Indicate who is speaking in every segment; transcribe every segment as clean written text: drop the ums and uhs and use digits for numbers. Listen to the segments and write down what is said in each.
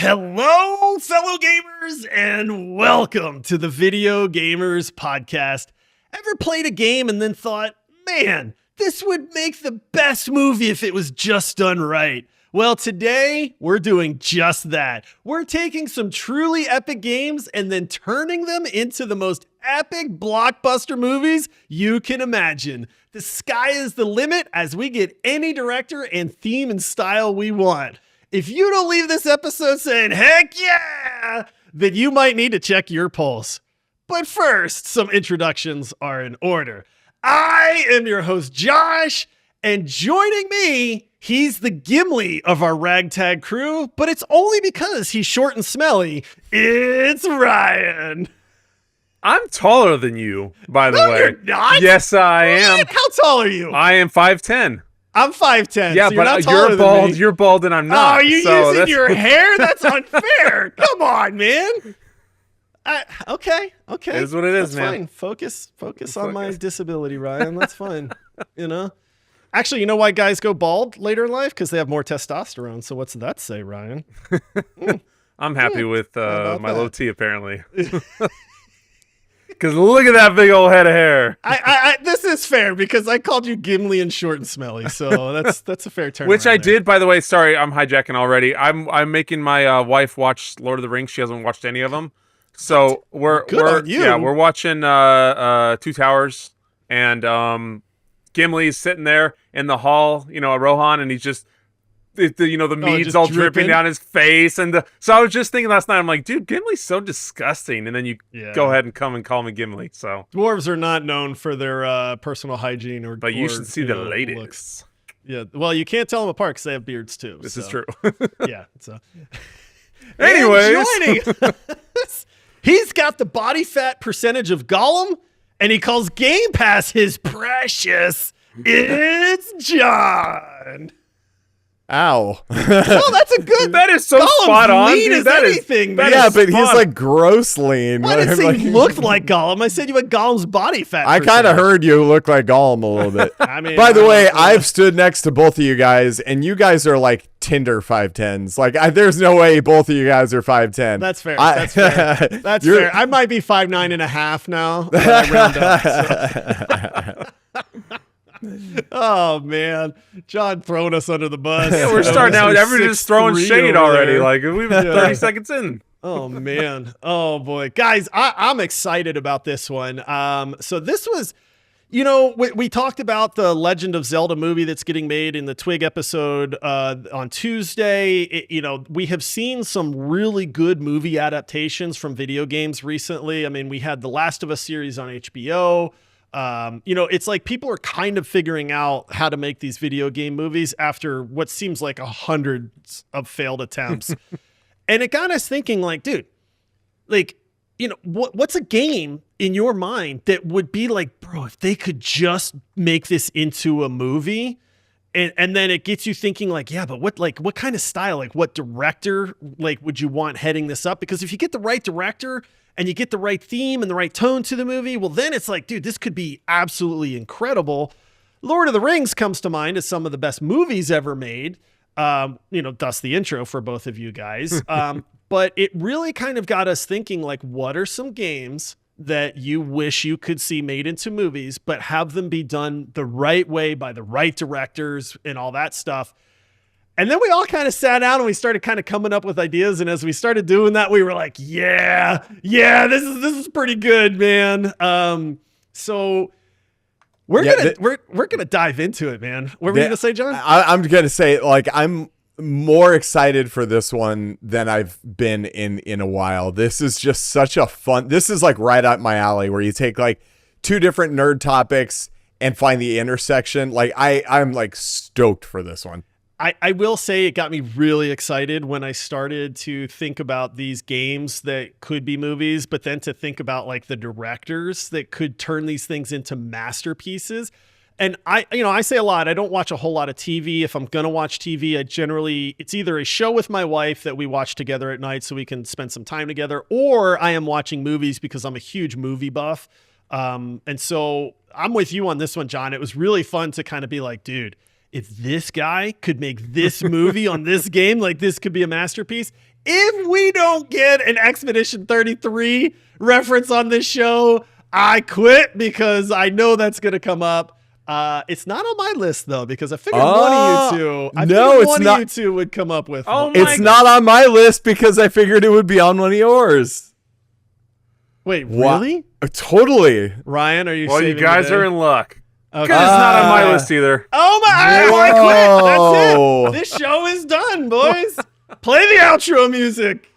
Speaker 1: Hello, fellow gamers, and welcome to the Video Gamers Podcast. Ever played a game and then thought, man, this would make the best movie if it was just done right? Well, today we're doing just that. We're taking some truly epic games and then turning them into the most epic blockbuster movies you can imagine. The sky is the limit as we get any director and theme and style we want. If you don't leave this episode saying, heck yeah, then you might need to check your pulse. But first, some introductions are in order. I am your host, Josh, and joining me, he's the Gimli of our ragtag crew, but it's only because he's short and smelly. It's Ryan.
Speaker 2: I'm taller than you, by the way.
Speaker 1: You're not.
Speaker 2: Yes, I am.
Speaker 1: How tall are you?
Speaker 2: I am 5'10".
Speaker 1: I'm 5'10".
Speaker 2: Yeah,
Speaker 1: so you're
Speaker 2: but
Speaker 1: not taller
Speaker 2: you're
Speaker 1: than
Speaker 2: bald.
Speaker 1: me.
Speaker 2: You're bald, and I'm
Speaker 1: Oh,
Speaker 2: not.
Speaker 1: are you
Speaker 2: so
Speaker 1: using your hair? That's unfair. Come on, man. Okay.
Speaker 2: It is what it is,
Speaker 1: That's
Speaker 2: man.
Speaker 1: Fine. Focus on my disability, Ryan. That's fine. You know. Actually, you know why guys go bald later in life? Because they have more testosterone. So what's that say, Ryan?
Speaker 2: I'm happy with my low T, apparently. Because look at that big old head of hair.
Speaker 1: This is fair because I called you Gimli and short and smelly, so that's a fair turn.
Speaker 2: Which I did, by the way. Sorry, I'm hijacking already. I'm making my wife watch Lord of the Rings. She hasn't watched any of them, so we're
Speaker 1: on you.
Speaker 2: Yeah, we're watching Two Towers, and Gimli's sitting there in the hall, Rohan, and he's just. The mead's all dripping down his face, so I was just thinking last night. I'm like, dude, Gimli's so disgusting, and then you go ahead and come and call me Gimli. So
Speaker 1: dwarves are not known for their personal hygiene,
Speaker 2: but you should see the ladies.
Speaker 1: Looks. Yeah, well, you can't tell them apart because they have beards too.
Speaker 2: This is true.
Speaker 1: Yeah. So,
Speaker 2: anyways,
Speaker 1: joining us, he's got the body fat percentage of Gollum, and he calls Game Pass his precious. It's John.
Speaker 3: Ow.
Speaker 1: Oh, that's a good.
Speaker 2: That is so
Speaker 1: Gollum's
Speaker 2: spot on.
Speaker 1: lean
Speaker 2: Dude,
Speaker 1: as
Speaker 2: that
Speaker 1: anything, man.
Speaker 3: Yeah, but he's like gross lean.
Speaker 1: I didn't say he looked like Gollum. I said you had Gollum's body fat.
Speaker 3: I kind of heard you look like Gollum a little bit.
Speaker 1: I mean,
Speaker 3: by the way, I've stood next to both of you guys, and you guys are like Tinder 5'10s. Like, there's no way both of you guys are 5'10.
Speaker 1: That's fair. That's fair. That's fair. I might be 5'9.5" now. But I round up, so. Oh man, John throwing us under the bus.
Speaker 2: Yeah, we're starting out. Everybody's throwing shade already. Like we've been 30 seconds in.
Speaker 1: Oh man. Oh boy, guys, I'm excited about this one. So this was, we talked about the Legend of Zelda movie that's getting made in the Twig episode on Tuesday. We have seen some really good movie adaptations from video games recently. I mean, we had the Last of Us series on HBO. It's like people are kind of figuring out how to make these video game movies after what seems like hundreds of failed attempts. And it got us thinking like, dude, like, what's a game in your mind that would be like, bro, if they could just make this into a movie? And then it gets you thinking like, yeah, but what kind of style, like what director, like would you want heading this up? Because if you get the right director and you get the right theme and the right tone to the movie, well, then it's like, dude, this could be absolutely incredible. Lord of the Rings comes to mind as some of the best movies ever made. Thus the intro for both of you guys. But it really kind of got us thinking like, what are some games that you wish you could see made into movies, but have them be done the right way by the right directors and all that stuff. And then we all kind of sat down and we started kind of coming up with ideas. And as we started doing that, we were like, yeah, this is pretty good, man. So we're gonna dive into it, man. What were you gonna say, John?
Speaker 3: I'm gonna say, like, I'm more excited for this one than I've been in a while. This is just such a fun. This is like right up my alley, where you take like two different nerd topics and find the intersection. Like I'm like stoked for this one.
Speaker 1: I will say it got me really excited when I started to think about these games that could be movies, but then to think about like the directors that could turn these things into masterpieces. And I say a lot, I don't watch a whole lot of TV. If I'm going to watch TV, it's either a show with my wife that we watch together at night so we can spend some time together, or I am watching movies because I'm a huge movie buff. And so I'm with you on this one, John. It was really fun to kind of be like, dude, if this guy could make this movie on this game, like this could be a masterpiece. if we don't get an Expedition 33 reference on this show, I quit, because I know that's going to come up. It's not on my list though, because I figured one of you two would come up with.
Speaker 3: It's not on my list because I figured it would be on one of yours.
Speaker 1: Wait, really?
Speaker 3: Totally.
Speaker 1: Ryan, are you?
Speaker 2: Well, you guys are in luck.
Speaker 1: Okay.
Speaker 2: Because it's not on my list either.
Speaker 1: Oh my! I quit. That's it. This show is done, boys. Play the outro music.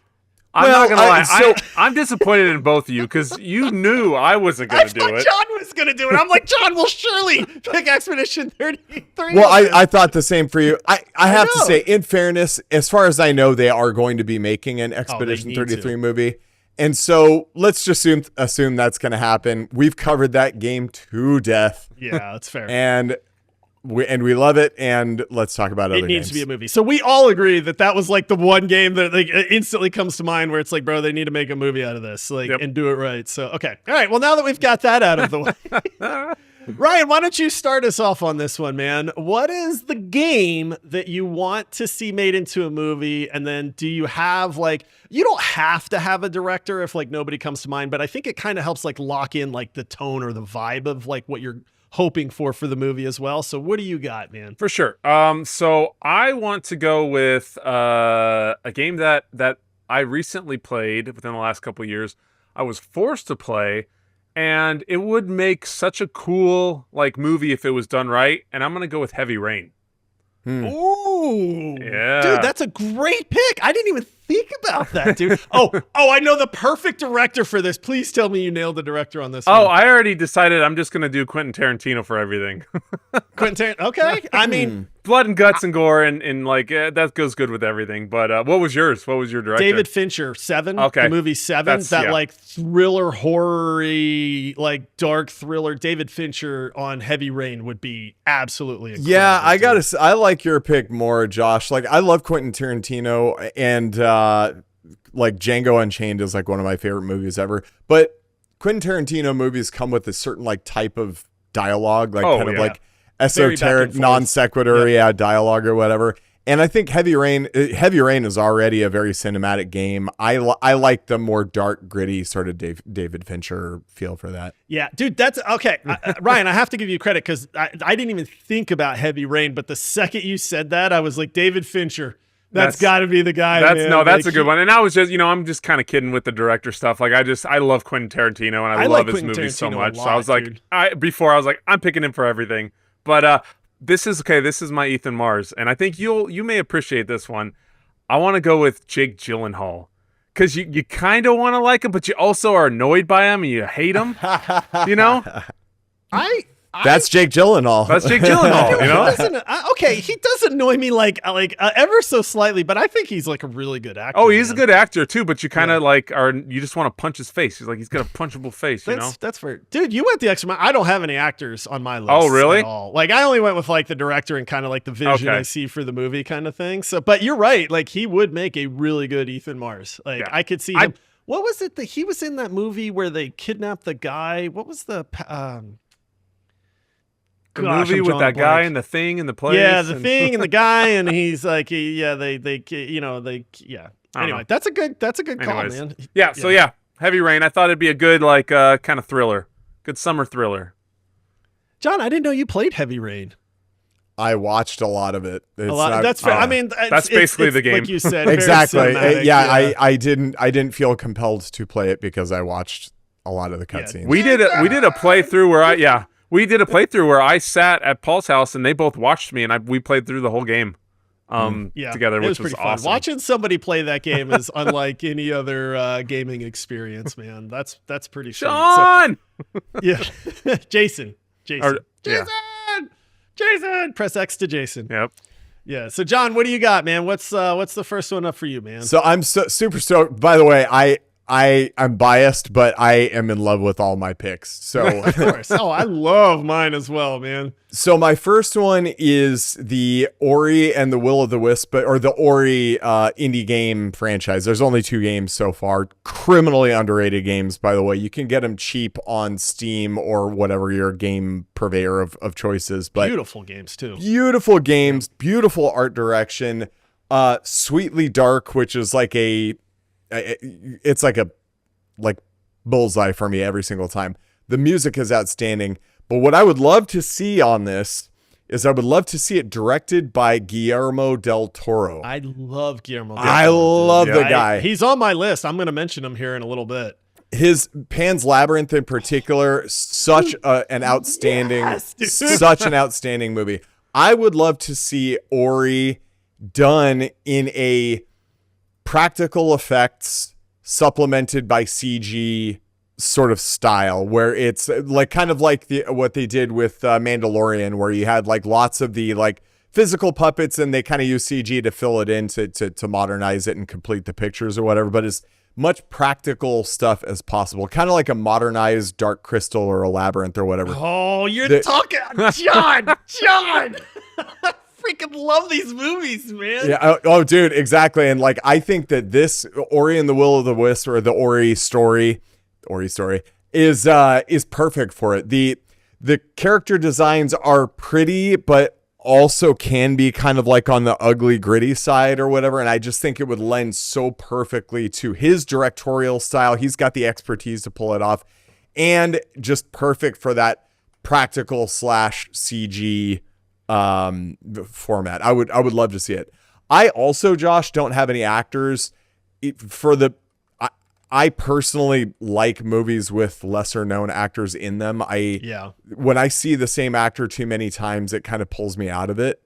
Speaker 2: I'm not gonna lie. I'm disappointed in both of you because you knew I wasn't gonna do it.
Speaker 1: John was gonna do it. I'm like, John will surely pick Expedition 33.
Speaker 3: Well, I thought the same for you. I have to say, in fairness, as far as I know, they are going to be making an Expedition 33 movie. And so let's just assume that's going to happen. We've covered that game to death.
Speaker 1: Yeah, that's fair.
Speaker 3: And we love it. And let's talk about other games.
Speaker 1: It needs to be a movie. So we all agree that was like the one game that like instantly comes to mind where it's like, bro, they need to make a movie out of this, like, and do it right. So okay, all right. Well, now that we've got that out of the way, Ryan, why don't you start us off on this one, man? What is the game that you want to see made into a movie? And then do you have like, you don't have to have a director if like nobody comes to mind, but I think it kind of helps like lock in like the tone or the vibe of like what you're hoping for the movie as well. So what do you got, man?
Speaker 2: For sure. So I want to go with a game that I recently played within the last couple of years. I was forced to play. And it would make such a cool like movie if it was done right. And I'm gonna go with Heavy Rain.
Speaker 1: Ooh,
Speaker 2: yeah,
Speaker 1: dude, that's a great pick. I didn't even think about that, dude. Oh, I know the perfect director for this. Please tell me you nailed the director on this.
Speaker 2: Oh, I already decided I'm just gonna do Quentin Tarantino for everything.
Speaker 1: Quentin Tarantino. Okay, I mean,
Speaker 2: blood and guts and gore and like that goes good with everything. But what was yours? What was your director?
Speaker 1: David Fincher, Seven.
Speaker 2: Okay,
Speaker 1: the movie Seven. Like thriller, horror-y, like dark thriller. David Fincher on Heavy Rain would be absolutely incredible.
Speaker 3: Yeah, I like your pick more, Josh. Like I love Quentin Tarantino and like Django Unchained is like one of my favorite movies ever. But Quentin Tarantino movies come with a certain like type of dialogue, like kind of like esoteric non sequitur, dialogue or whatever. And I think Heavy Rain is already a very cinematic game. I like the more dark, gritty sort of David Fincher feel for that.
Speaker 1: Yeah, dude, that's okay. Ryan, I have to give you credit because I didn't even think about Heavy Rain, but the second you said that, I was like, David Fincher. That's got to be the guy.
Speaker 2: That's a good one. And I was just, I'm just kind of kidding with the director stuff. Like I love Quentin Tarantino and I love his movies so much. So I was like, I'm picking him for everything. But this is my Ethan Mars, and I think you may appreciate this one. I want to go with Jake Gyllenhaal because you kind of want to like him, but you also are annoyed by him and you hate him.
Speaker 3: That's Jake Gyllenhaal.
Speaker 2: That's Jake Gyllenhaal.
Speaker 1: Okay, he does annoy me like ever so slightly, but I think he's like a really good actor.
Speaker 2: Oh, he's a good actor too, but you kind of you just want to punch his face. He's got a punchable face.
Speaker 1: That's fair, dude. You went the extra mile. I don't have any actors on my list.
Speaker 2: Oh, really?
Speaker 1: At all. Like I only went with like the director and kind of like the vision I see for the movie kind of thing. So, but you're right. Like he would make a really good Ethan Mars. Like I could see him. What was it that he was in that movie where they kidnapped the guy? What was the
Speaker 2: movie with that guy and the thing and the place?
Speaker 1: Yeah, the thing and the guy, and he's like, Anyway, that's a good call, man.
Speaker 2: Yeah. So Heavy Rain. I thought it'd be a good kind of thriller, good summer thriller.
Speaker 1: John, I didn't know you played Heavy Rain.
Speaker 3: I watched a lot of it.
Speaker 1: That's fair. I mean,
Speaker 2: that's basically the game.
Speaker 1: Like you said,
Speaker 3: exactly. I didn't feel compelled to play it because I watched a lot of the cutscenes.
Speaker 2: We did a playthrough where I sat at Paul's house and they both watched me and we played through the whole game together, which was awesome.
Speaker 1: Fun. Watching somebody play that game is unlike any other gaming experience, man. That's pretty sweet.
Speaker 2: Sean!
Speaker 1: So, Jason. Jason! Press X to Jason.
Speaker 2: Yep.
Speaker 1: Yeah. So John, what do you got, man? What's the first one up for you, man?
Speaker 3: So I'm super stoked. By the way, I'm biased, but I am in love with all my picks. So
Speaker 1: of course. Oh, I love mine as well, man.
Speaker 3: So my first one is the Ori and the Will of the Wisp, or the Ori indie game franchise. There's only 2 games so far. Criminally underrated games, by the way. You can get them cheap on Steam or whatever your game purveyor of choice is. But
Speaker 1: beautiful games too.
Speaker 3: Beautiful games, beautiful art direction. Sweetly Dark, which is like it's like a bullseye for me every single time. The music is outstanding. But what I would love to see on this is I would love to see it directed by Guillermo del Toro.
Speaker 1: I love Guillermo del Toro.
Speaker 3: I love the guy.
Speaker 1: He's on my list. I'm going to mention him here in a little bit.
Speaker 3: His Pan's Labyrinth in particular, such an outstanding movie. I would love to see Ori done in a practical effects supplemented by CG sort of style, where it's like kind of like what they did with Mandalorian, where you had like lots of the like physical puppets and they kind of use CG to fill it in to modernize it and complete the pictures or whatever, but as much practical stuff as possible, kind of like a modernized Dark Crystal or a Labyrinth or whatever.
Speaker 1: Oh, you're talking, John. Freaking love these movies, man.
Speaker 3: Yeah. Oh, dude, exactly. And like, I think that this Ori and the Will of the Wisp, or the Ori story is perfect for it. The character designs are pretty, but also can be kind of like on the ugly, gritty side or whatever. And I just think it would lend so perfectly to his directorial style. He's got the expertise to pull it off, and just perfect for that practical / CG format. I would love to see it. I also, Josh, don't have any actors I personally like movies with lesser known actors in them. When I see the same actor too many times, it kind of pulls me out of it.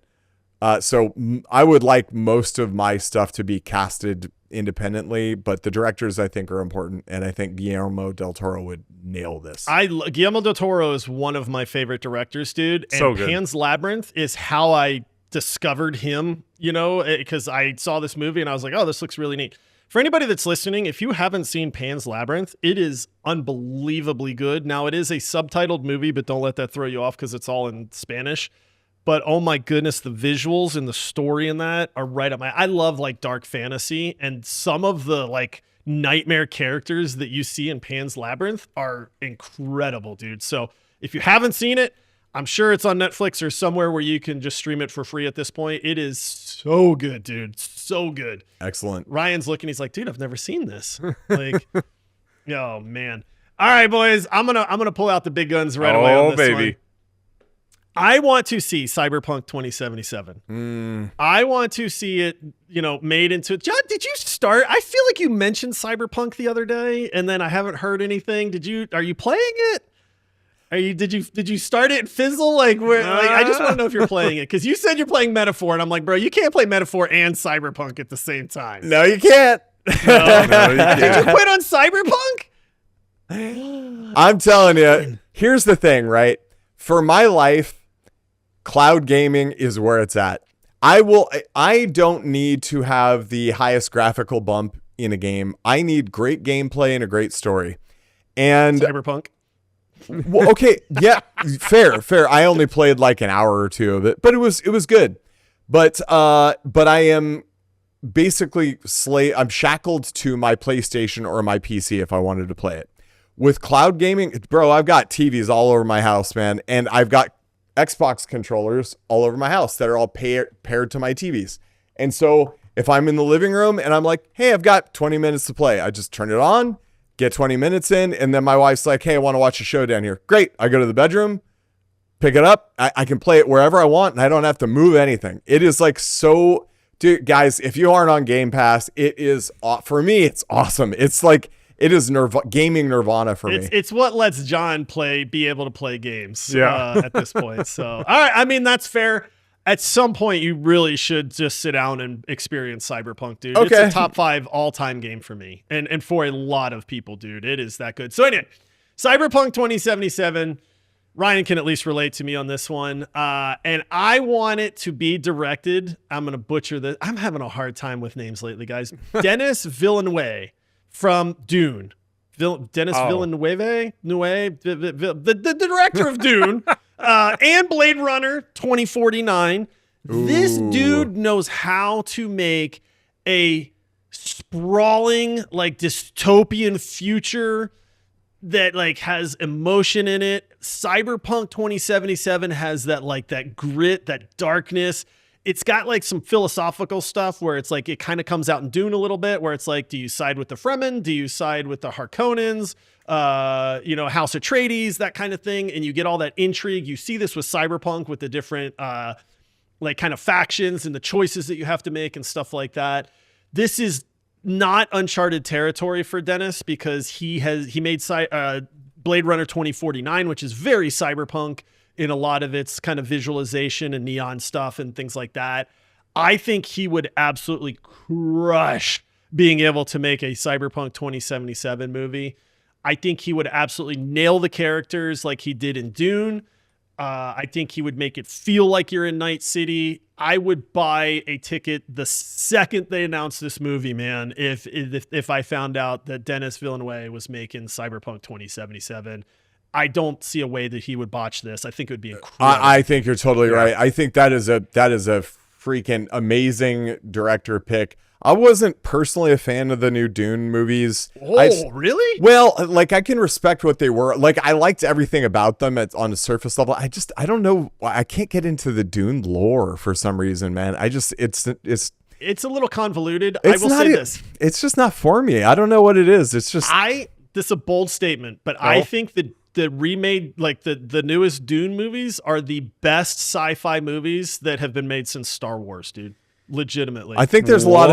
Speaker 3: So I would like most of my stuff to be casted independently, but the directors I think are important, and I think Guillermo del Toro would nail this.
Speaker 1: Guillermo del Toro is one of my favorite directors, dude. And
Speaker 2: so good.
Speaker 1: Pan's Labyrinth is how I discovered him, because I saw this movie and I was like, oh, this looks really neat. For anybody that's listening, if you haven't seen Pan's Labyrinth, it is unbelievably good. Now, it is a subtitled movie, but don't let that throw you off because it's all in Spanish. But oh my goodness, the visuals and the story in that are right up I love like dark fantasy, and some of the like nightmare characters that you see in Pan's Labyrinth are incredible, dude. So if you haven't seen it, I'm sure it's on Netflix or somewhere where you can just stream it for free at this point. It is so good, dude. So good.
Speaker 3: Excellent.
Speaker 1: Ryan's looking. He's like, dude, I've never seen this. Like, oh man. All right, boys. I'm gonna pull out the big guns right away on this
Speaker 2: baby.
Speaker 1: one. I want to see Cyberpunk 2077. I want to see it, made into. John, did you start? I feel like you mentioned Cyberpunk the other day, and then I haven't heard anything. Are you playing it? Did you start it and fizzle? I just want to know if you're playing it, because you said you're playing Metaphor, and I'm like, bro, you can't play Metaphor and Cyberpunk at the same time.
Speaker 3: No, you can't.
Speaker 1: No, you can't. Did you quit on Cyberpunk?
Speaker 3: I'm telling you, here's the thing, right? For my life, cloud gaming is where it's at. I don't need to have the highest graphical bump in a game. I need great gameplay and a great story. And
Speaker 1: Cyberpunk.
Speaker 3: Well, okay, yeah, fair. I only played like an hour or two of it, but it was good. But I am basically I'm shackled to my PlayStation or my PC if I wanted to play it. With cloud gaming, bro, I've got TVs all over my house, man, and I've got Xbox controllers all over my house that are all paired to my TVs. And so if I'm in the living room and I'm like, hey, I've got 20 minutes to play, I just turn it on, get 20 minutes in, and then my wife's like, hey, I want to watch a show down here. Great. I go to the bedroom, pick it up. I can play it wherever I want, and I don't have to move anything. It is like so, dude, guys, if you aren't on Game Pass, it is, for me, it's awesome. It's like, it is gaming nirvana for me.
Speaker 1: It's what lets John be able to play games at this point. So, all right. I mean, that's fair. At some point, you really should just sit down and experience Cyberpunk, dude.
Speaker 3: Okay.
Speaker 1: It's a top 5 all-time game for me. And for a lot of people, dude. It is that good. So anyway, Cyberpunk 2077, Ryan can at least relate to me on this one. And I want it to be directed. I'm going to butcher this. I'm having a hard time with names lately, guys. Denis Villeneuve from Dune. Denis Villeneuve, the director of Dune, and Blade Runner 2049. Ooh. This dude knows how to make a sprawling, like, dystopian future that like has emotion in it. Cyberpunk 2077 has that, like, that grit, that darkness. it's got like some philosophical stuff where it's like it kind of comes out in Dune a little bit, where it's like, do you side with the Fremen? Do you side with the Harkonnens? House Atreides, that kind of thing. And you get all that intrigue. You see this with Cyberpunk with the different like kind of factions and the choices that you have to make and stuff like that. This is not uncharted territory for Dennis because he made Blade Runner 2049, which is very cyberpunk in a lot of its kind of visualization and neon stuff and things like that. I think he would absolutely crush being able to make a Cyberpunk 2077 movie. I think he would absolutely nail the characters like he did in Dune. I think he would make it feel like you're in Night City. I would buy a ticket the second they announced this movie, man, if I found out that Denis Villeneuve was making Cyberpunk 2077. I don't see a way that he would botch this. I think it would be incredible.
Speaker 3: I think you're totally right. I think that is a freaking amazing director pick. I wasn't personally a fan of the new Dune movies.
Speaker 1: Oh, really?
Speaker 3: Well, like I can respect what they were. Like I liked everything about them on a surface level. I don't know. I can't get into the Dune lore for some reason, man. It's
Speaker 1: a little convoluted. I will say this.
Speaker 3: It's just not for me. I don't know what it is. It's just
Speaker 1: this is a bold statement, but I think that the remade, like the newest Dune movies are the best sci-fi movies that have been made since Star Wars, dude. Legitimately.
Speaker 3: I think there's a lot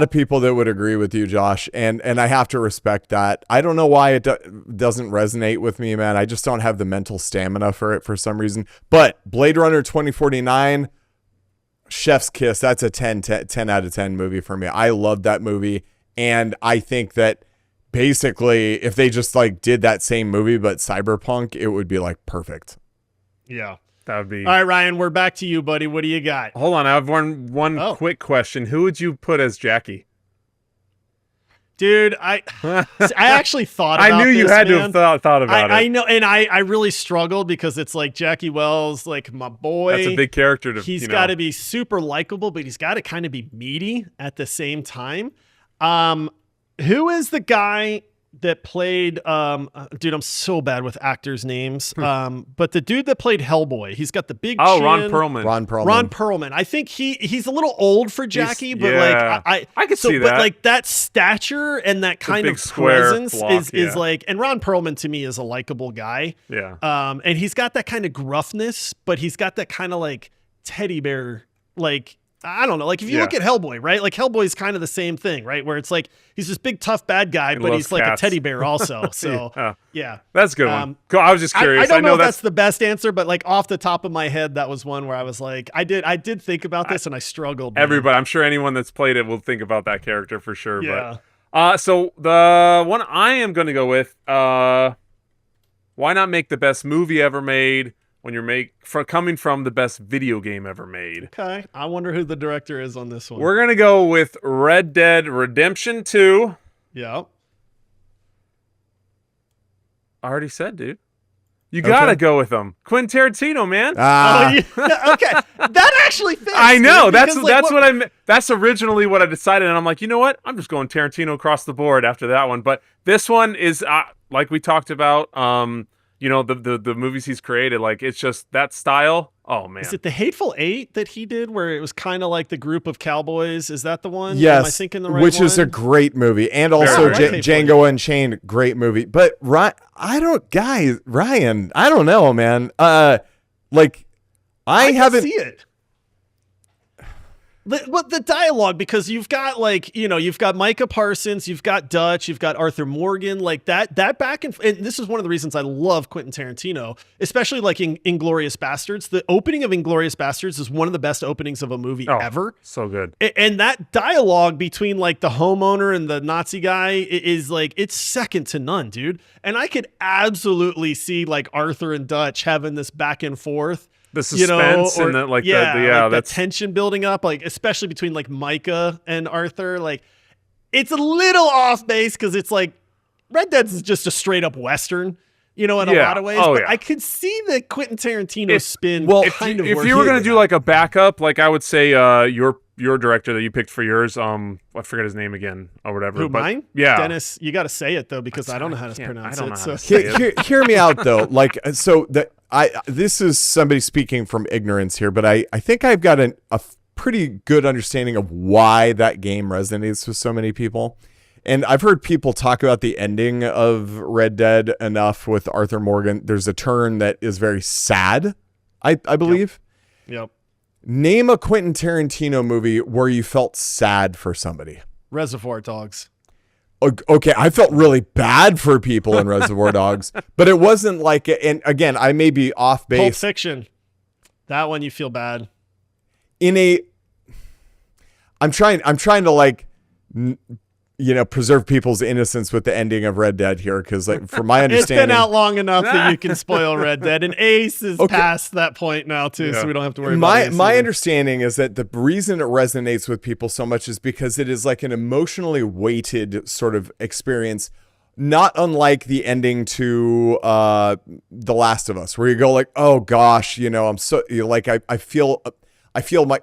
Speaker 3: of people that would agree with you, Josh, and I have to respect that. I don't know why it doesn't resonate with me, man. I just don't have the mental stamina for it for some reason. But Blade Runner 2049, chef's kiss. That's a 10 out of 10 movie for me. I love that movie, and I think that basically if they just like did that same movie but cyberpunk, it would be like perfect.
Speaker 1: Yeah.
Speaker 2: That would be.
Speaker 1: All right, Ryan, we're back to you, buddy. What do you got?
Speaker 2: Hold on, I have one quick question. Who would you put as Jackie?
Speaker 1: Dude, I actually thought about
Speaker 2: I knew you
Speaker 1: this,
Speaker 2: had
Speaker 1: man.
Speaker 2: to have thought about it.
Speaker 1: I know, and I really struggled because it's like Jackie Wells, like my boy.
Speaker 2: That's a big character to
Speaker 1: He's got to be super likable, but he's got to kind of be meaty at the same time. Who is the guy that played dude, I'm so bad with actors' names. But the dude that played Hellboy, he's got the big chin.
Speaker 2: Ron Perlman.
Speaker 3: Ron
Speaker 1: Perlman. I think he's a little old for Jackie, but like
Speaker 2: I could see that.
Speaker 1: But like that stature and that kind of presence is like, and Ron Perlman to me is a likable guy.
Speaker 2: Yeah.
Speaker 1: And he's got that kind of gruffness, but he's got that kind of like teddy bear, like, I don't know. Like if you look at Hellboy, right? Like Hellboy's kind of the same thing, right? Where it's like he's this big tough bad guy, but he's like cats. A teddy bear also. So yeah,
Speaker 2: that's a good one. Cool. I was just curious.
Speaker 1: I don't know if that's the best answer, but like off the top of my head, that was one where I was like, I did think about this and I struggled.
Speaker 2: Everybody, I'm sure anyone that's played it will think about that character for sure. Yeah. But so the one I am going to go with, why not make the best movie ever made? When you're coming from the best video game ever made.
Speaker 1: Okay. I wonder who the director is on this one.
Speaker 2: We're going to go with Red Dead Redemption 2.
Speaker 1: Yeah.
Speaker 2: I already said, dude. You got to go with them. Quentin Tarantino, man.
Speaker 1: Okay. That actually fits.
Speaker 2: I know. That's what I meant. That's originally what I decided. And I'm like, you know what? I'm just going Tarantino across the board after that one. But this one is, like we talked about, the movies he's created, like it's just that style. Oh man.
Speaker 1: Is it the Hateful Eight that he did where it was kind of like the group of cowboys? Is that the one?
Speaker 3: Yes.
Speaker 1: Am I thinking the right
Speaker 3: which
Speaker 1: one?
Speaker 3: is a great movie. And also Django Unchained, great movie. But Ryan, I don't know, man. I haven't
Speaker 1: see it. The dialogue, because you've got you've got Micah Parsons, you've got Dutch, you've got Arthur Morgan, like that back and this is one of the reasons I love Quentin Tarantino, especially like in Inglourious Bastards. The opening of Inglourious Bastards is one of the best openings of a movie ever.
Speaker 2: So good.
Speaker 1: And that dialogue between like the homeowner and the Nazi guy is like, it's second to none, dude. And I could absolutely see like Arthur and Dutch having this back and forth.
Speaker 2: The suspense and
Speaker 1: the tension building up, like especially between like Micah and Arthur, like it's a little off base because it's like Red Dead is just a straight up Western, in a lot of ways. But I could see the Quentin Tarantino spin.
Speaker 2: Well, if you were gonna do like a backup, like I would say your director that you picked for yours, I forget his name again or whatever.
Speaker 1: Mine?
Speaker 2: Yeah,
Speaker 1: Dennis. You got to say it though because I don't know how to pronounce it.
Speaker 3: Hear me out though. Like so that. this is somebody speaking from ignorance here, but I think I've got a pretty good understanding of why that game resonates with so many people. And I've heard people talk about the ending of Red Dead enough with Arthur Morgan. There's a turn that is very sad, I believe.
Speaker 1: Yep.
Speaker 3: Name a Quentin Tarantino movie where you felt sad for somebody.
Speaker 1: Reservoir Dogs.
Speaker 3: Okay, I felt really bad for people in Reservoir Dogs, but it wasn't like, and again, I may be off base.
Speaker 1: Pulp Fiction. That one you feel bad.
Speaker 3: I'm trying to like, preserve people's innocence with the ending of Red Dead here, because like from my understanding,
Speaker 1: it's been out long enough that you can spoil Red Dead, and Ace is past that point now too, so we don't have to worry about Ace.
Speaker 3: My understanding is that the reason it resonates with people so much is because it is like an emotionally weighted sort of experience, not unlike the ending to The Last of Us, where you go like, oh gosh, I'm so like I feel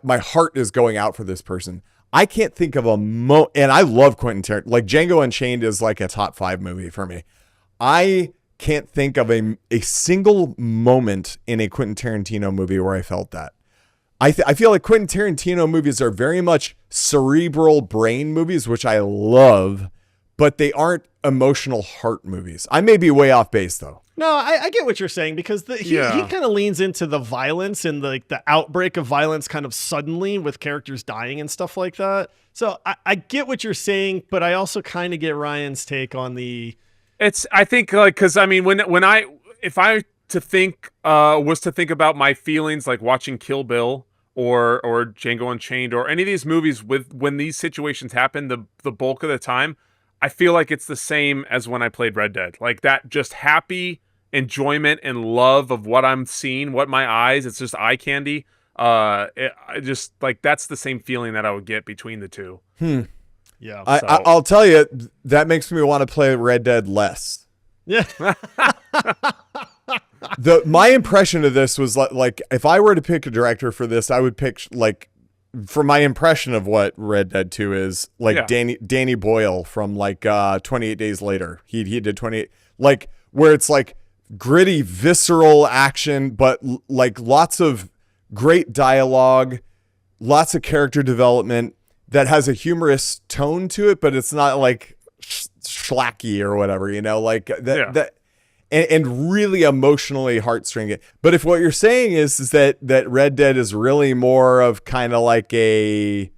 Speaker 3: my heart is going out for this person. I can't think of and I love Quentin Tarantino. Like Django Unchained is like a top 5 movie for me. I can't think of a single moment in a Quentin Tarantino movie where I felt that. I feel like Quentin Tarantino movies are very much cerebral brain movies, which I love, but they aren't emotional heart movies. I may be way off base though.
Speaker 1: No, I get what you're saying, because he kind of leans into the violence and the outbreak of violence kind of suddenly with characters dying and stuff like that. So I get what you're saying, but I also kind of get Ryan's take on the.
Speaker 2: I think like, because I mean, if I to think was to think about my feelings like watching Kill Bill or Django Unchained or any of these movies when these situations happen, the bulk of the time, I feel like it's the same as when I played Red Dead. Like that just happy enjoyment and love of what I'm seeing, what my eyes, it's just eye candy. I just like, that's the same feeling that I would get between the two.
Speaker 1: Yeah.
Speaker 3: I'll tell you, that makes me want to play Red Dead less.
Speaker 1: Yeah.
Speaker 3: My impression of this was like if I were to pick a director for this, I would pick like, for my impression of what Red Dead 2 is, like Danny Boyle from like 28 Days Later. He did 28, like where it's like gritty, visceral action, but like lots of great dialogue, lots of character development that has a humorous tone to it, but it's not like schlacky or whatever, like that. And really emotionally heartstringing. But if what you're saying is that Red Dead is really more of kind of like a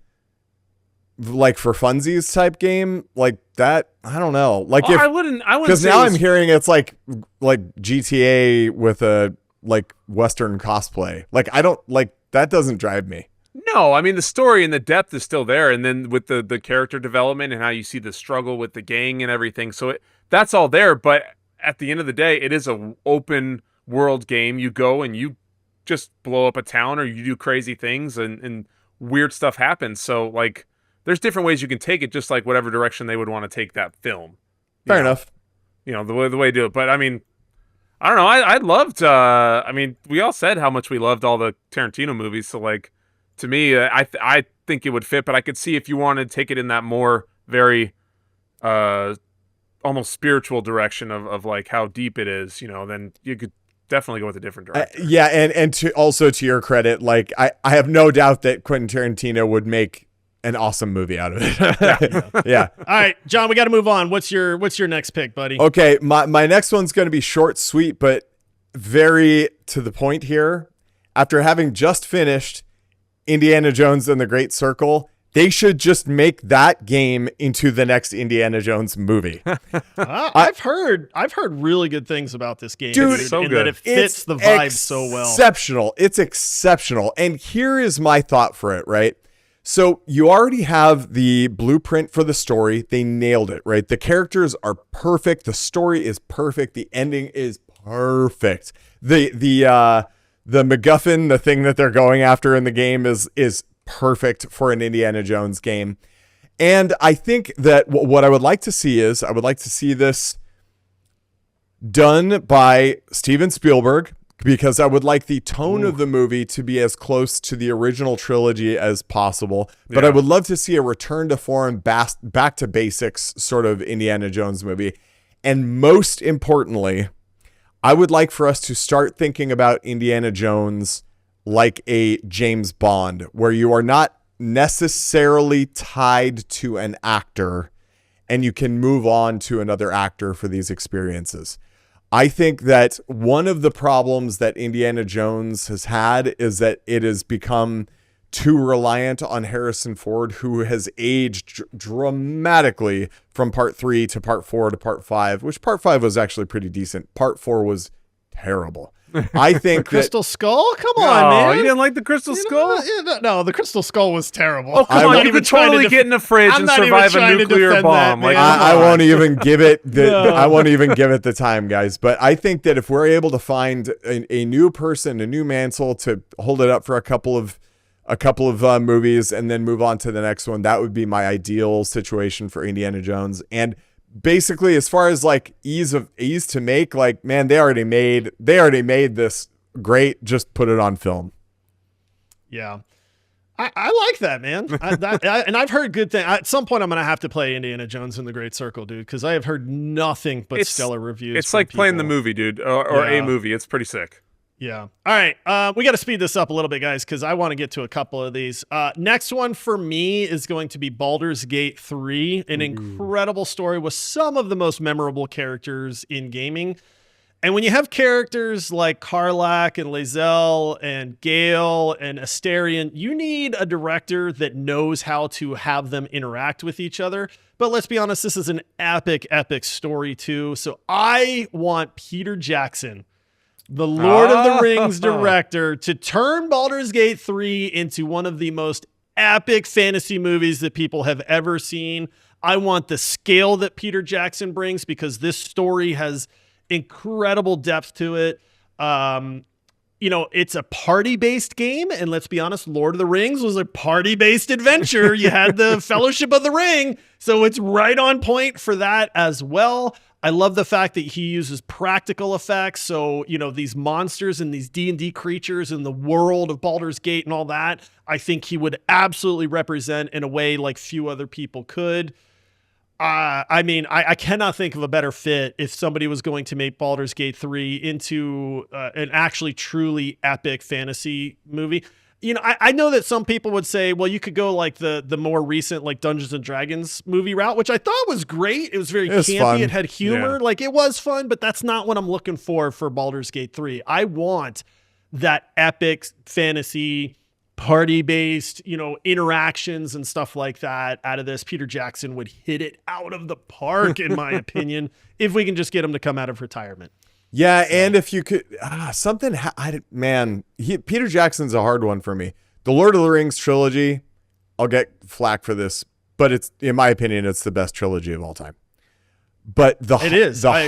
Speaker 3: like for funsies type game, like that, I don't know. Like
Speaker 2: I wouldn't
Speaker 3: because now I'm hearing it's like GTA with a like Western cosplay. Like I don't like that, doesn't drive me.
Speaker 2: No, I mean the story and the depth is still there, and then with the character development and how you see the struggle with the gang and everything, so that's all there. But at the end of the day, it is an open world game. You go and you just blow up a town, or you do crazy things, and weird stuff happens. So like, there's different ways you can take it, just like whatever direction they would want to take that film.
Speaker 3: Fair enough.
Speaker 2: The way to do it. But I mean, I don't know. I loved. I mean, we all said how much we loved all the Tarantino movies. So like, to me, I think it would fit. But I could see if you wanted to take it in that more very almost spiritual direction of like how deep it is, then you could definitely go with a different direction.
Speaker 3: Yeah, and to your credit, like I have no doubt that Quentin Tarantino would make an awesome movie out of it. Yeah.
Speaker 1: All right, John, we got to move on. What's your next pick, buddy?
Speaker 3: Okay, my next one's going to be short, sweet, but very to the point here. After having just finished Indiana Jones and the Great Circle, they should just make that game into the next Indiana Jones movie.
Speaker 1: I've heard really good things about this game,
Speaker 3: dude.
Speaker 2: So good.
Speaker 1: That it fits the vibe so well.
Speaker 3: Exceptional. It's exceptional. And here is my thought for it, right? So you already have the blueprint for the story. They nailed it, right? The characters are perfect. The story is perfect. The ending is perfect. The MacGuffin, the thing that they're going after in the game is perfect for an Indiana Jones game. And I think that what I would like to see is this done by Steven Spielberg, because I would like the tone of the movie to be as close to the original trilogy as possible. But I would love to see a return to form, back to basics sort of Indiana Jones movie. And most importantly, I would like for us to start thinking about Indiana Jones like a James Bond, where you are not necessarily tied to an actor and you can move on to another actor for these experiences. I think that one of the problems that Indiana Jones has had is that it has become too reliant on Harrison Ford, who has aged dramatically from part 3 to part 4 to part 5, which part 5 was actually pretty decent. Part 4 was terrible. I think
Speaker 1: Crystal Skull? Come on, man.
Speaker 2: You didn't like the Crystal Skull?
Speaker 1: No, the Crystal Skull was terrible.
Speaker 2: Oh, come on. You could totally get in a fridge and survive a nuclear bomb.
Speaker 3: Like, I won't even give it I won't even give it the time, guys. But I think that if we're able to find a new person, a new Mansell to hold it up for a couple of movies and then move on to the next one, that would be my ideal situation for Indiana Jones. And basically, as far as like ease to make, like, man, they already made this great. Just put it on film.
Speaker 1: Yeah. I like that, man. And I've heard good things. At some point, I'm going to have to play Indiana Jones in the Great Circle, dude, because I have heard nothing but stellar reviews.
Speaker 2: It's like playing the movie, dude, or a movie. It's pretty sick.
Speaker 1: Yeah. All right. We got to speed this up a little bit, guys, because I want to get to a couple of these. Next one for me is going to be Baldur's Gate 3, an incredible story with some of the most memorable characters in gaming. And when you have characters like Karlach and Lae'zel and Gale and Astarion, you need a director that knows how to have them interact with each other. But let's be honest, this is an epic, epic story too. So I want Peter Jackson, the Lord of the Rings director, to turn Baldur's Gate 3 into one of the most epic fantasy movies that people have ever seen. I want the scale that Peter Jackson brings because this story has incredible depth to it. It's a party-based game, and let's be honest, Lord of the Rings was a party-based adventure. You had the Fellowship of the Ring, so it's right on point for that as well. I love the fact that he uses practical effects. So, these monsters and these D&D creatures in the world of Baldur's Gate and all that, I think he would absolutely represent in a way like few other people could. I cannot think of a better fit if somebody was going to make Baldur's Gate 3 into an actually truly epic fantasy movie. I know that some people would say, well, you could go like the more recent like Dungeons and Dragons movie route, which I thought was great. It was very campy. Fun. It had humor. Yeah. Like, it was fun, but that's not what I'm looking for Baldur's Gate 3. I want that epic fantasy party-based, interactions and stuff like that out of this. Peter Jackson would hit it out of the park, in my opinion, if we can just get him to come out of retirement.
Speaker 3: Yeah, and if you could, Peter Jackson's a hard one for me. The Lord of the Rings trilogy, I'll get flack for this, but it's, in my opinion, it's the best trilogy of all time. But the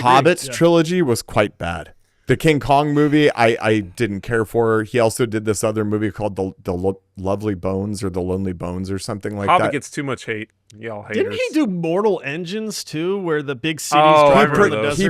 Speaker 3: Hobbit trilogy was quite bad. The King Kong movie, I didn't care for. He also did this other movie called the Lovely Bones or The Lonely Bones or something like that.
Speaker 2: Hobbit gets too much hate. Y'all haters.
Speaker 1: Didn't he do Mortal Engines too, where the big cities drive around the desert? He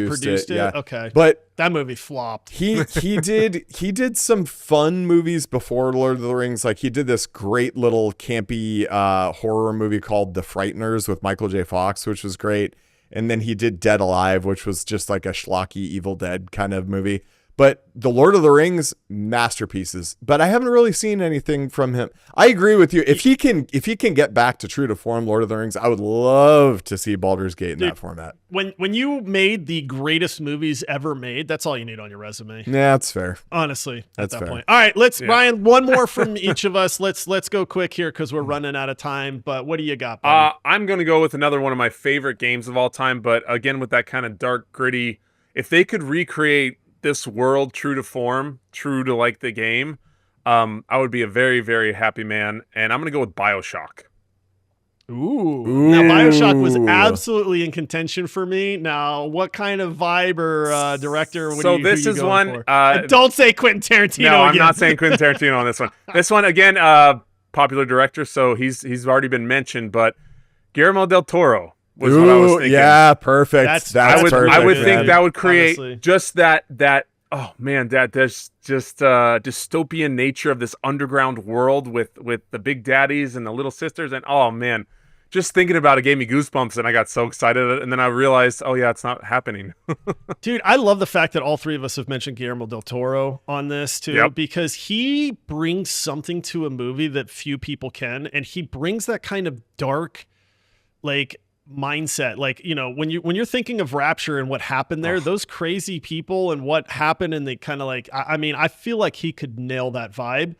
Speaker 1: produced it.
Speaker 3: Yeah.
Speaker 1: Okay,
Speaker 3: but
Speaker 1: that movie flopped.
Speaker 3: He did some fun movies before Lord of the Rings. Like, he did this great little campy horror movie called The Frighteners with Michael J. Fox, which was great. And then he did Dead Alive, which was just like a schlocky Evil Dead kind of movie. But the Lord of the Rings, masterpieces. But I haven't really seen anything from him. I agree with you. If he can get back to true to form Lord of the Rings, I would love to see Baldur's Gate in that format.
Speaker 1: When you made the greatest movies ever made, that's all you need on your resume.
Speaker 3: Yeah, that's fair.
Speaker 1: Honestly,
Speaker 3: that's
Speaker 1: at that
Speaker 3: fair.
Speaker 1: point. All right, Ryan, one more from each of us. Let's go quick here because we're running out of time. But what do you got, buddy?
Speaker 2: I'm going to go with another one of my favorite games of all time, but again, with that kind of dark, gritty, if they could recreate this world true to form, true to like the game, I would be a very, very happy man. And I'm going to go with Bioshock.
Speaker 1: Ooh. Now, Bioshock was absolutely in contention for me. Now, what kind of vibe or director would you
Speaker 2: this is one.
Speaker 1: Don't say Quentin Tarantino.
Speaker 2: No, I'm
Speaker 1: again.
Speaker 2: not saying Quentin Tarantino on this one. This one, again, popular director, so he's already been mentioned, but Guillermo del Toro was what I was thinking.
Speaker 3: Yeah, perfect. That's perfect.
Speaker 2: I would think that would create
Speaker 1: honestly.
Speaker 2: Just that oh man, there's just dystopian nature of this underground world with the big daddies and the little sisters, and oh man, just thinking about it gave me goosebumps, and I got so excited. And then I realized, oh yeah, it's not happening.
Speaker 1: Dude, I love the fact that all three of us have mentioned Guillermo del Toro on this too, because he brings something to a movie that few people can, and he brings that kind of dark, like, mindset. Like, you know, when you're thinking of Rapture and what happened there, those crazy people and what happened, and they kind of like, I mean, I feel like he could nail that vibe.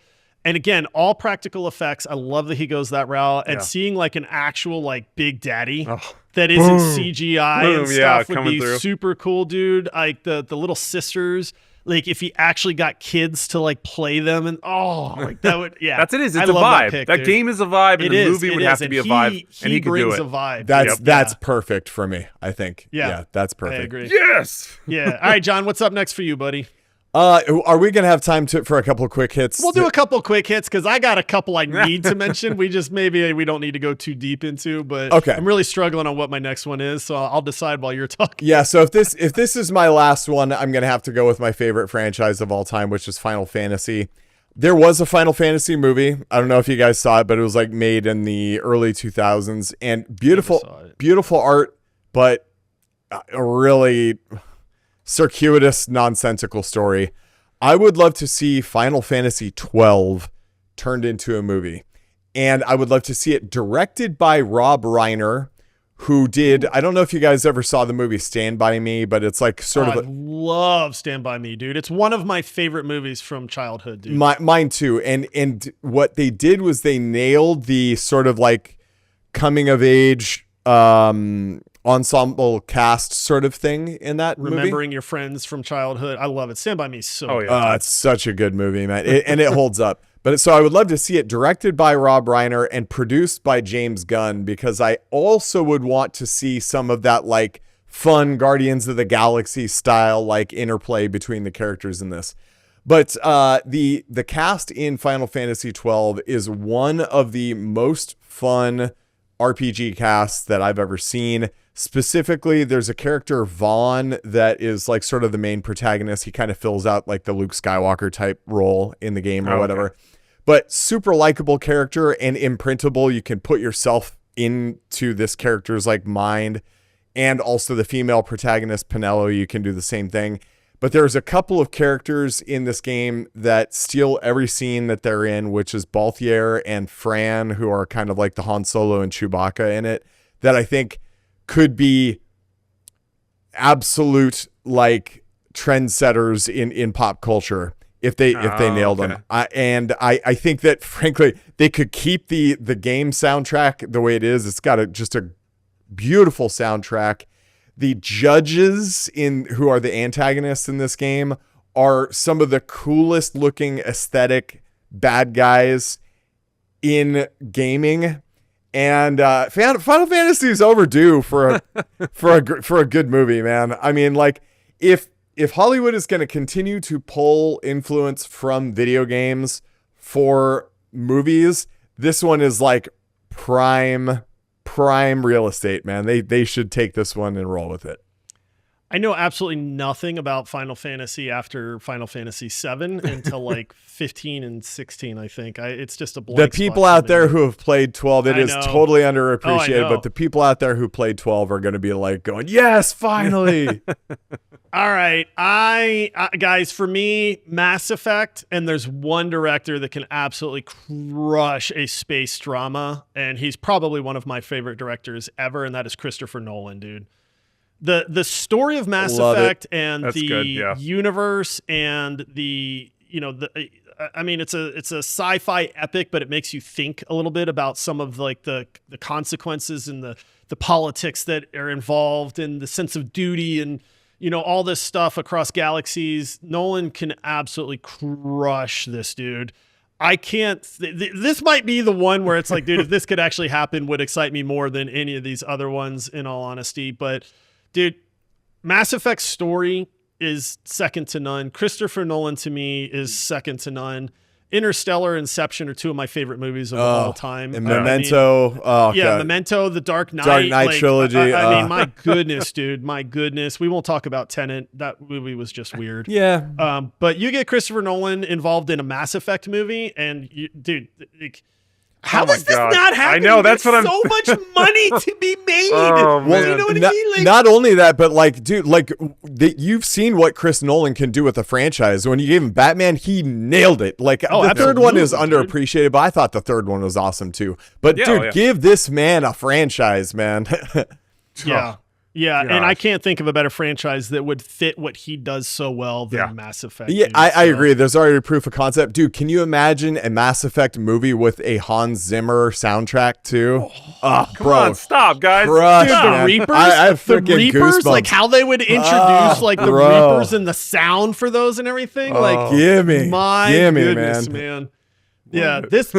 Speaker 1: And again, all practical effects. I love that he goes that route, and seeing like an actual like Big Daddy that isn't CGI and stuff would be super cool, dude. Like the little sisters, like if he actually got kids to like play them, and like that would
Speaker 2: that's it. It's a vibe. That game is a vibe, and the movie would have to be a vibe, and he could do it.
Speaker 1: A vibe.
Speaker 3: That's perfect for me, I think. Yeah, that's perfect.
Speaker 1: I agree.
Speaker 2: Yes.
Speaker 1: Yeah. All right, John, what's up next for you, buddy?
Speaker 3: Are we gonna have time for a couple of quick hits?
Speaker 1: We'll do a couple of quick hits because I got a couple I need to mention. We just maybe we don't need to go too deep into, but I'm really struggling on what my next one is, so I'll decide while you're talking.
Speaker 3: Yeah, so if this is my last one, I'm gonna have to go with my favorite franchise of all time, which is Final Fantasy. There was a Final Fantasy movie. I don't know if you guys saw it, but it was like made in the early 2000s, and beautiful art, but a really circuitous, nonsensical story. I would love to see Final Fantasy 12 turned into a movie, and I would love to see it directed by Rob Reiner, who did, I don't know if you guys ever saw the movie Stand By Me, but it's like sort of
Speaker 1: I love Stand By Me, dude. It's one of my favorite movies from childhood, dude.
Speaker 3: Mine too. And what they did was they nailed the sort of like coming of age ensemble cast sort of thing in that
Speaker 1: Remembering
Speaker 3: movie.
Speaker 1: Your friends from childhood. I love it. Stand By Me is so good.
Speaker 3: It's such a good movie, man. And it holds up. But so I would love to see it directed by Rob Reiner and produced by James Gunn, because I also would want to see some of that like fun Guardians of the Galaxy style like interplay between the characters in this. But the cast in Final Fantasy 12 is one of the most fun RPG casts that I've ever seen. Specifically, there's a character, Vaughn, that is like sort of the main protagonist. He kind of fills out like the Luke Skywalker type role in the game or whatever. But super likable character and imprintable. You can put yourself into this character's like mind. And also the female protagonist, Penelo, you can do the same thing. But there's a couple of characters in this game that steal every scene that they're in, which is Balthier and Fran, who are kind of like the Han Solo and Chewbacca in it, that I think could be absolute like trendsetters in pop culture if they nailed them. I think that frankly they could keep the game soundtrack the way it is. It's got just a beautiful soundtrack. The judges who are the antagonists in this game are some of the coolest looking aesthetic bad guys in gaming. And Final Fantasy is overdue for a good movie, man. I mean, like if Hollywood is going to continue to pull influence from video games for movies, this one is like prime real estate, man. They should take this one and roll with it.
Speaker 1: I know absolutely nothing about Final Fantasy after Final Fantasy 7 until like 15 and 16, I think. It's just a blank
Speaker 3: The people out there who have played 12, it is totally underappreciated, but the people out there who played 12 are going to be like going, yes, finally.
Speaker 1: All right. Guys, for me, Mass Effect, and there's one director that can absolutely crush a space drama, and he's probably one of my favorite directors ever, and that is Christopher Nolan, dude. The story of Mass Effect and the universe and the, you know, I mean, it's a sci-fi epic, but it makes you think a little bit about some of like the consequences and the politics that are involved and the sense of duty and, you know, all this stuff across galaxies. Nolan can absolutely crush this, dude. I can't. This might be the one where it's like, dude, if this could actually happen, would excite me more than any of these other ones, in all honesty. But, dude, Mass Effect's story is second to none. Christopher Nolan, to me, is second to none. Interstellar, Inception are two of my favorite movies of all time.
Speaker 3: And Memento.
Speaker 1: Memento, The Dark Knight.
Speaker 3: Dark Knight trilogy.
Speaker 1: I mean, my goodness, dude. My goodness. We won't talk about Tenet. That movie was just weird.
Speaker 3: Yeah.
Speaker 1: But you get Christopher Nolan involved in a Mass Effect movie, and, dude, How is this not happening?
Speaker 2: I know, that's
Speaker 1: There's
Speaker 2: what I'm...
Speaker 1: so much money to be made.
Speaker 2: Oh, man.
Speaker 1: Well, you know what I mean? Like,
Speaker 3: not only that, but like, dude, like you've seen what Chris Nolan can do with a franchise. When you gave him Batman, he nailed it. Like the third one is underappreciated, but I thought the third one was awesome too. But give this man a franchise, man.
Speaker 1: Yeah. Yeah, and I can't think of a better franchise that would fit what he does so well than Mass Effect.
Speaker 3: Yeah, I agree. There's already proof of concept. Dude, can you imagine a Mass Effect movie with a Hans Zimmer soundtrack too?
Speaker 2: Come on, stop, guys.
Speaker 3: Crush,
Speaker 1: dude, the Reapers?
Speaker 3: I have
Speaker 1: the
Speaker 3: freaking
Speaker 1: Reapers,
Speaker 3: goosebumps.
Speaker 1: like how they would introduce like the Reapers and the sound for those and everything. Like,
Speaker 3: gimme,
Speaker 1: goodness, man. Yeah, this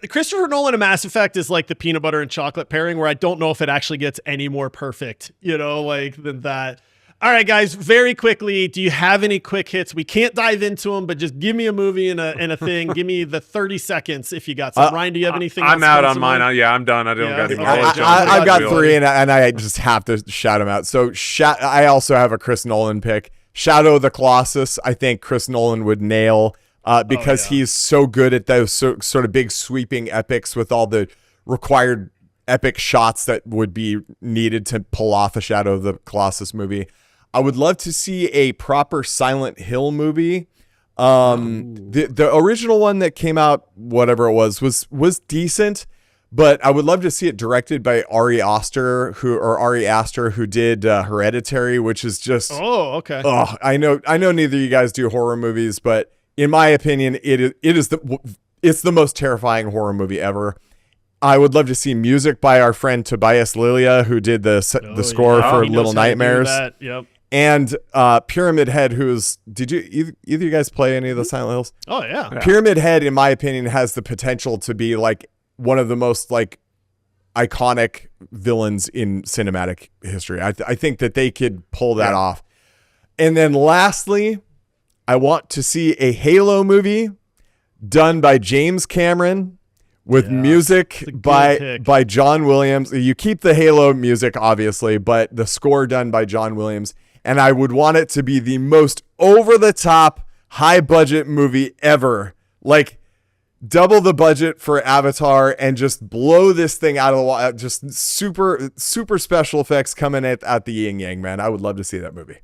Speaker 1: Christopher Nolan and Mass Effect is like the peanut butter and chocolate pairing where I don't know if it actually gets any more perfect, than that. All right, guys, very quickly, do you have any quick hits? We can't dive into them, but just give me a movie and a thing. Give me the 30 seconds if you got some. Ryan, do you have anything?
Speaker 2: I'm out on mine. I'm done. I don't got any more.
Speaker 3: I've got three, and I just have to shout them out. So I also have a Chris Nolan pick. Shadow of the Colossus, I think Chris Nolan would nail. Because he's so good at those sort of big sweeping epics with all the required epic shots that would be needed to pull off a Shadow of the Colossus movie. I would love to see a proper Silent Hill movie. The original one that came out, whatever it was decent, but I would love to see it directed by Ari Aster, who did Hereditary, which is just I know neither of you guys do horror movies, but in my opinion, it's the most terrifying horror movie ever. I would love to see music by our friend Tobias Lilia, who did the score for Little Nightmares.
Speaker 1: Yep.
Speaker 3: And Pyramid Head, did either of you guys play any of the Silent Hills?
Speaker 1: Oh yeah.
Speaker 3: Pyramid Head, in my opinion, has the potential to be like one of the most like iconic villains in cinematic history. I think that they could pull that off. And then lastly, I want to see a Halo movie done by James Cameron with music by John Williams. You keep the Halo music, obviously, but the score done by John Williams. And I would want it to be the most over-the-top, high-budget movie ever. Like, double the budget for Avatar and just blow this thing out of the wall. Just super, super special effects coming at the yin-yang, man. I would love to see that movie.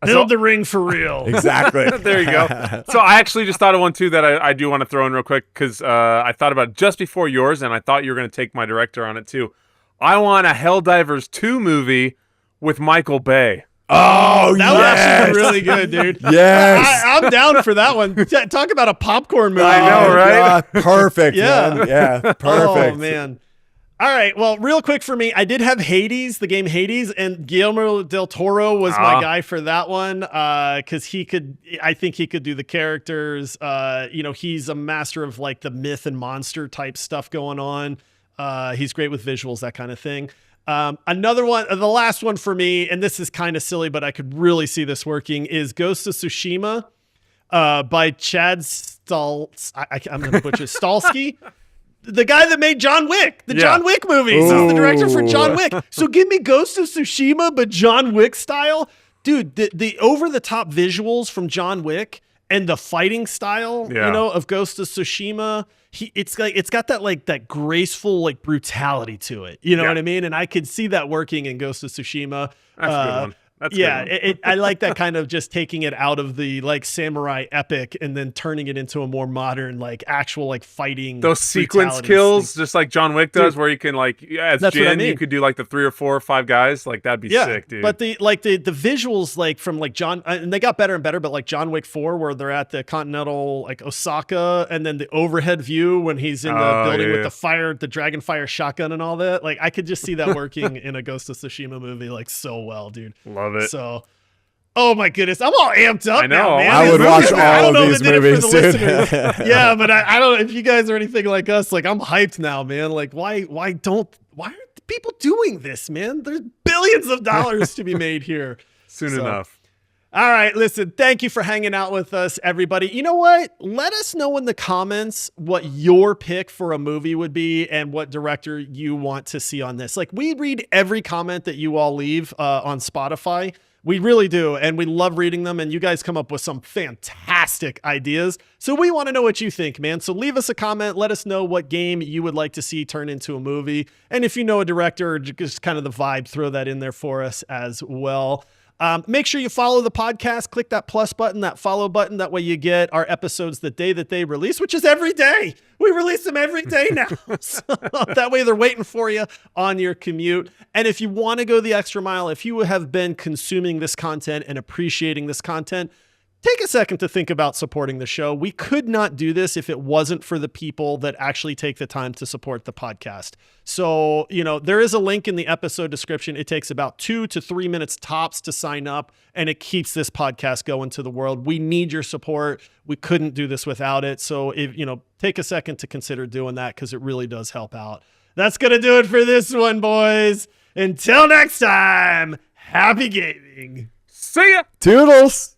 Speaker 1: Build the ring for real.
Speaker 3: Exactly.
Speaker 2: There you go. So I actually just thought of one too that I do want to throw in real quick because I thought about it just before yours, and I thought you were going to take my director on it too. I want a Helldivers 2 movie with Michael Bay.
Speaker 3: Oh,
Speaker 1: that would actually be really good, dude.
Speaker 3: Yes.
Speaker 1: I'm down for that one. Talk about a popcorn movie.
Speaker 2: I know, right?
Speaker 3: God, perfect, man. Yeah, perfect.
Speaker 1: Oh, man. All right, well, real quick for me, I did have Hades, the game Hades, and Guillermo del Toro was my guy for that one because I think he could do the characters. He's a master of like the myth and monster type stuff going on. He's great with visuals, that kind of thing. Another one, the last one for me, and this is kind of silly, but I could really see this working, is Ghost of Tsushima by Chad I'm going to butcher Stalsky. The guy that made John Wick, John Wick movies. He's the director for John Wick. So give me Ghost of Tsushima, but John Wick style. Dude, the over-the-top visuals from John Wick and the fighting style, of Ghost of Tsushima, it's got that graceful like brutality to it. You know what I mean? And I could see that working in Ghost of Tsushima.
Speaker 2: That's a good one.
Speaker 1: I like that kind of just taking it out of the like samurai epic and then turning it into a more modern like actual like fighting.
Speaker 2: Those sequence kills, just like John Wick does, where you can like as Jin, you could do like the 3 or 4 or 5 guys. Like that'd be sick, dude.
Speaker 1: But the visuals like from like John, and they got better and better. But like John Wick 4, where they're at the Continental like Osaka, and then the overhead view when he's in the building with the dragon fire shotgun and all that. Like I could just see that working in a Ghost of Tsushima movie like so well, dude.
Speaker 2: Love it.
Speaker 1: So, oh my goodness, I'm all amped up.
Speaker 2: I know,
Speaker 1: now, man.
Speaker 3: I would watch all of these movies, dude.
Speaker 1: Yeah, but I don't. If you guys are anything like us, like I'm hyped now, man. Like, why aren't people doing this, man? There's billions of dollars to be made here.
Speaker 2: Soon enough.
Speaker 1: All right, listen, thank you for hanging out with us, everybody. You know what? Let us know in the comments what your pick for a movie would be and what director you want to see on this. Like, we read every comment that you all leave on Spotify. We really do, and we love reading them, and you guys come up with some fantastic fantastic ideas. So we want to know what you think, man. So leave us a comment. Let us know what game you would like to see turn into a movie. And if you know a director or just kind of the vibe, throw that in there for us as well. Make sure you follow the podcast. Click that plus button, that follow button. That way you get our episodes the day that they release, which is every day. We release them every day now. So that way they're waiting for you on your commute. And if you want to go the extra mile, if you have been consuming this content and appreciating this content, take a second to think about supporting the show. We could not do this if it wasn't for the people that actually take the time to support the podcast. So, there is a link in the episode description. It takes about 2 to 3 minutes tops to sign up, and it keeps this podcast going to the world. We need your support. We couldn't do this without it. So, take a second to consider doing that because it really does help out. That's going to do it for this one, boys. Until next time, happy gaming.
Speaker 2: See ya.
Speaker 3: Toodles.